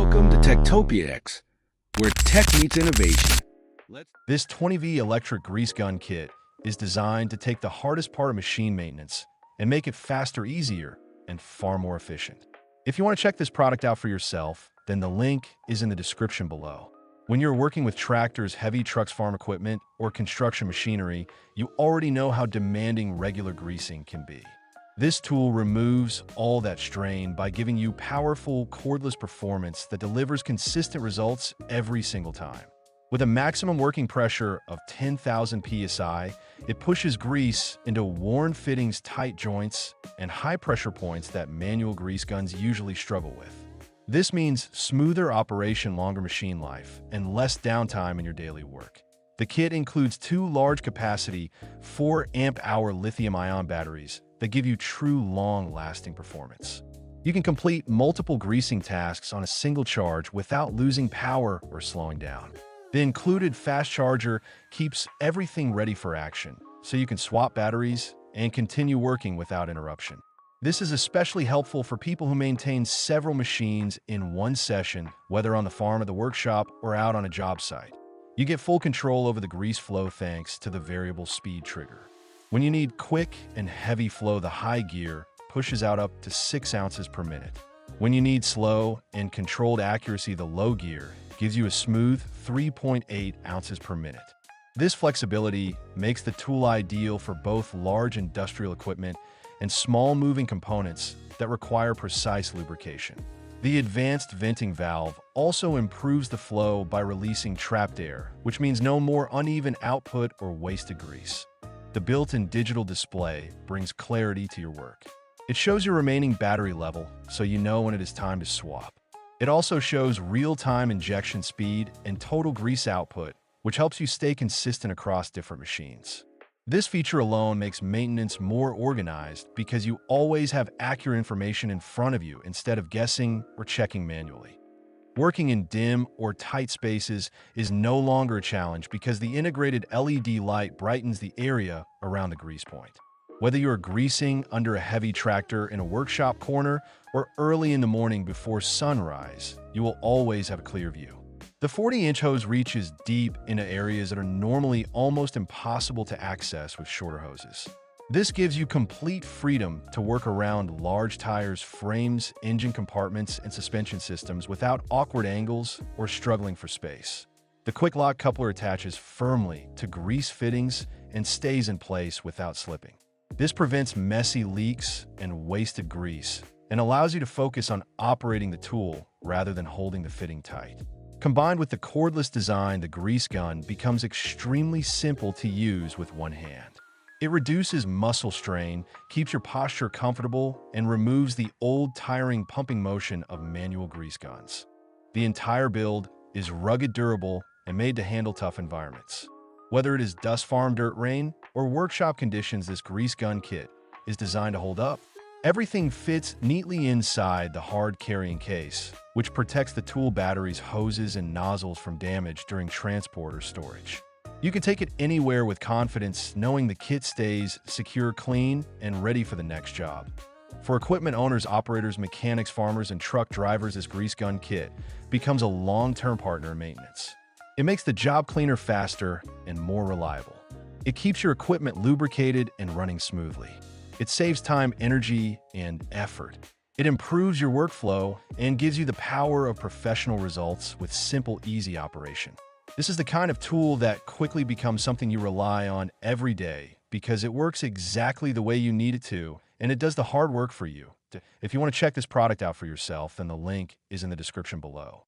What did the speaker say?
Welcome to Techtopia X, where tech meets innovation. This 20V electric grease gun kit is designed to take the hardest part of machine maintenance and make it faster, easier, and far more efficient. If you want to check this product out for yourself, then the link is in the description below. When you're working with tractors, heavy trucks, farm equipment, or construction machinery, you already know how demanding regular greasing can be. This tool removes all that strain by giving you powerful, cordless performance that delivers consistent results every single time. With a maximum working pressure of 10,000 psi, it pushes grease into worn fittings, tight joints, and high pressure points that manual grease guns usually struggle with. This means smoother operation, longer machine life, and less downtime in your daily work. The kit includes two large capacity 4 amp-hour lithium-ion batteries that give you true long-lasting performance. You can complete multiple greasing tasks on a single charge without losing power or slowing down. The included fast charger keeps everything ready for action, so you can swap batteries and continue working without interruption. This is especially helpful for people who maintain several machines in one session, whether on the farm or the workshop or out on a job site. You get full control over the grease flow thanks to the variable speed trigger. When you need quick and heavy flow, the high gear pushes out up to 6 ounces per minute. When you need slow and controlled accuracy, the low gear gives you a smooth 3.8 ounces per minute. This flexibility makes the tool ideal for both large industrial equipment and small moving components that require precise lubrication. The advanced venting valve also improves the flow by releasing trapped air, which means no more uneven output or wasted grease. The built-in digital display brings clarity to your work. It shows your remaining battery level, so you know when it is time to swap. It also shows real-time injection speed and total grease output, which helps you stay consistent across different machines. This feature alone makes maintenance more organized because you always have accurate information in front of you instead of guessing or checking manually. Working in dim or tight spaces is no longer a challenge because the integrated LED light brightens the area around the grease point. Whether you are greasing under a heavy tractor in a workshop corner or early in the morning before sunrise, you will always have a clear view. The 40-inch hose reaches deep into areas that are normally almost impossible to access with shorter hoses. This gives you complete freedom to work around large tires, frames, engine compartments, and suspension systems without awkward angles or struggling for space. The quick lock coupler attaches firmly to grease fittings and stays in place without slipping. This prevents messy leaks and wasted grease and allows you to focus on operating the tool rather than holding the fitting tight. Combined with the cordless design, the grease gun becomes extremely simple to use with one hand. It reduces muscle strain, keeps your posture comfortable, and removes the old, tiring pumping motion of manual grease guns. The entire build is rugged, durable, and made to handle tough environments. Whether it is dust, farm, dirt, rain, or workshop conditions, this grease gun kit is designed to hold up. Everything fits neatly inside the hard carrying case, which protects the tool batteries, hoses, and nozzles from damage during transport or storage. You can take it anywhere with confidence, knowing the kit stays secure, clean, and ready for the next job. For equipment owners, operators, mechanics, farmers, and truck drivers, this grease gun kit becomes a long-term partner in maintenance. It makes the job cleaner, faster, and more reliable. It keeps your equipment lubricated and running smoothly. It saves time, energy, and effort. It improves your workflow and gives you the power of professional results with simple, easy operation. This is the kind of tool that quickly becomes something you rely on every day because it works exactly the way you need it to, and it does the hard work for you. If you want to check this product out for yourself, then the link is in the description below.